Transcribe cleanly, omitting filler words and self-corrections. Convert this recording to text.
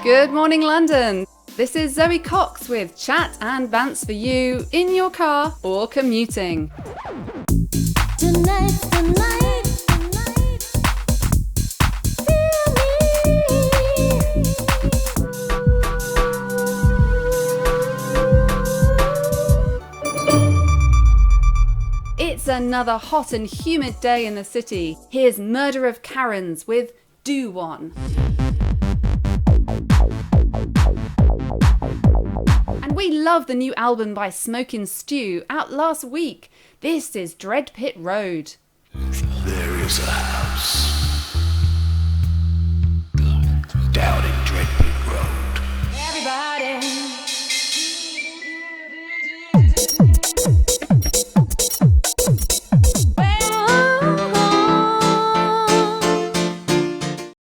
Good morning, London. This is Zoe Cox with chat and bants for you in your car or commuting. Tonight, feel me. It's another hot and humid day in the city. Here's Murder of Karens with Do One. And we love the new album by Smokin' Stew, out last week. This is Dread Pit Road. There is a house